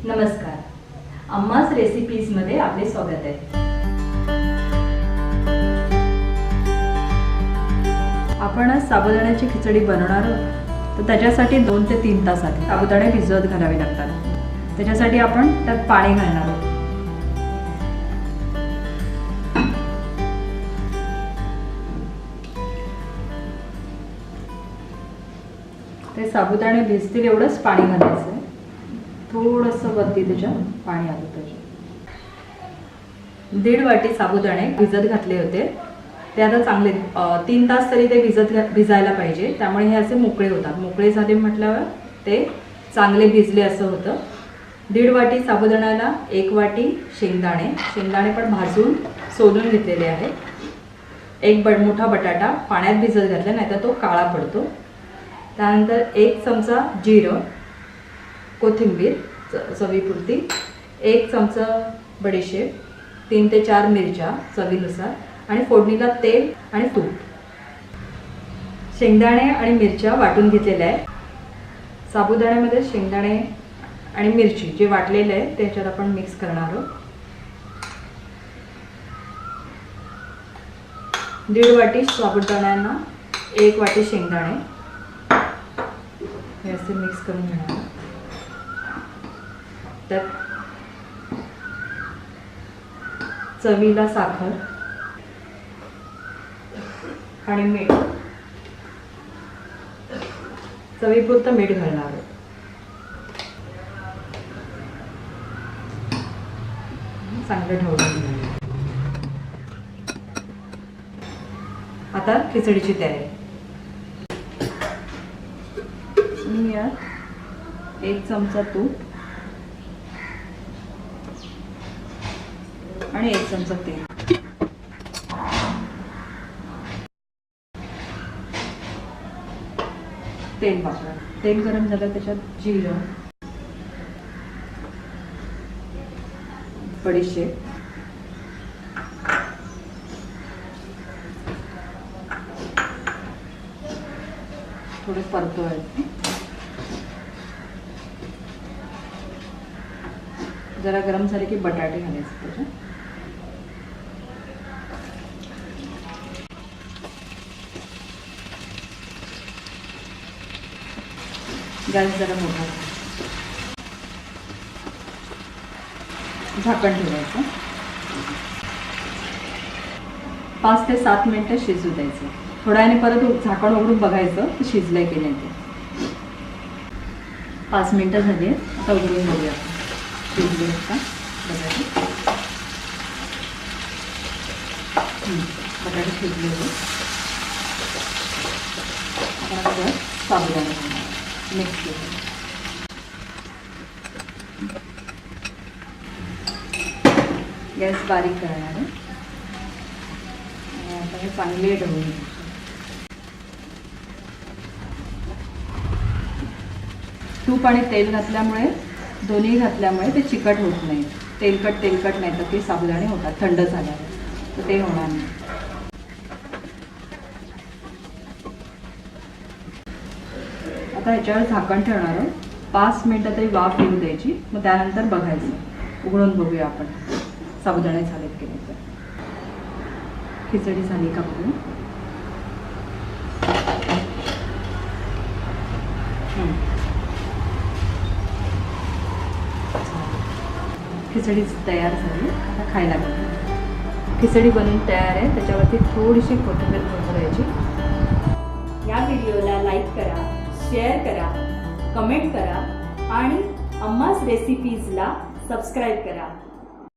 नमस्कार, अम्मास रेसिपीजमध्ये आपले स्वागत आहे। आपण आज साबुदाण्याची खिचडी बनवणार आहोत। तर त्याच्यासाठी 2 ते 3 तास आधी साबुदाणे भिजवत घालावे लागतात। त्याच्यासाठी आपण त्यात पाणी घालणार आहोत। ते साबुदाणे भिजतील एवढंच पाणी घालायचं आहे। थोडंसं वरती त्याच्यात पाणी आलं पाहिजे। 1.5 वाटी साबुदाणे भिजत घातले होते। ते आता चांगले 3 तास तरी ते भिजायला पाहिजे। त्यामुळे हे असे मोकळे होतात। मोकळे झाले म्हटल्यावर ते चांगले भिजले असं होतं। 1.5 वाटी साबुदाण्याला 1 वाटी शेंगदाणे पण भाजून सोलून घेतलेले आहेत। एक मोठा बटाटा पाण्यात भिजत घातला, नाहीतर तो काळा पडतो। त्यानंतर 1 चमचा जिरं, कोथिंबीर चवीपुरती, 1 चमचा बडीशेप, 3 ते 4 मिरच्या चवीनुसार आणि फोडणीला तेल आणि तूप। शेंगदाणे आणि मिरच्या वाटून घेतलेल्या आहेत। साबुदाण्यामध्ये शेंगदाणे आणि मिरची जे वाटलेले आहे त्याच्यात आपण मिक्स करणार आहोत। 1.5 वाटी साबुदाण्यांना 1 वाटी शेंगदाणे हे असे मिक्स करून घेणार। त्यात चवीला साखर आणि मीठ, चवीपुरतं मीठ घालणार आहोत। चांगलं ढवळून घेणार। आता खिचडीची तयारी। मी यात 1 चमचा तूप आणि 1 चमचा तेल, तेल वापरा। तेल गरम झालं त्याच्यात जिरं, बडीशेप, थोडं परतवायचं। जरा गरम झाले की बटाटे घालायचे त्याच्यात। गॅस जरा मोठा, झाकण ठेवायचं। 5 ते 7 मिनिटं शिजू द्यायचं। थोड्या वेळाने परत झाकण उघडून बघायचं की शिजलंय की नाही ते। 5 मिनिटं झाली आहेत, आता उघडून बघूया शिजले का बटाटे। बटाटे शिजले आहेत। आता साबुदाणा मिक्स केलं। गॅस बारीक करणार आहे। आता हे चांगले ढवळून घ्यायचे। तूप आणि तेल घातल्यामुळे, दोन्ही घातल्यामुळे ते चिकट होत नाही। तेलकट नाही तर ते साबुदाणे होतात थंड झाल्यावर, तर ते होणार नाही। आता ह्याच्यावर झाकण ठेवणार आहोत। 5 मिनिटं तरी वाफ येऊ द्यायची, मग त्यानंतर बघायचं। उघडून बघूया आपण साबुदाणे झालेत की नाही। तर खिचडी झाली का बघू। खिचडी तयार झाली, आता खायला घ्या। खिचडी बनवून तयार आहे। त्याच्यावरती थोडीशी कोथिंबीर द्यायची। या व्हिडिओला लाईक करा, शेअर करा, कमेंट करा आणि अम्मास रेसिपीजला सबस्क्राईब करा।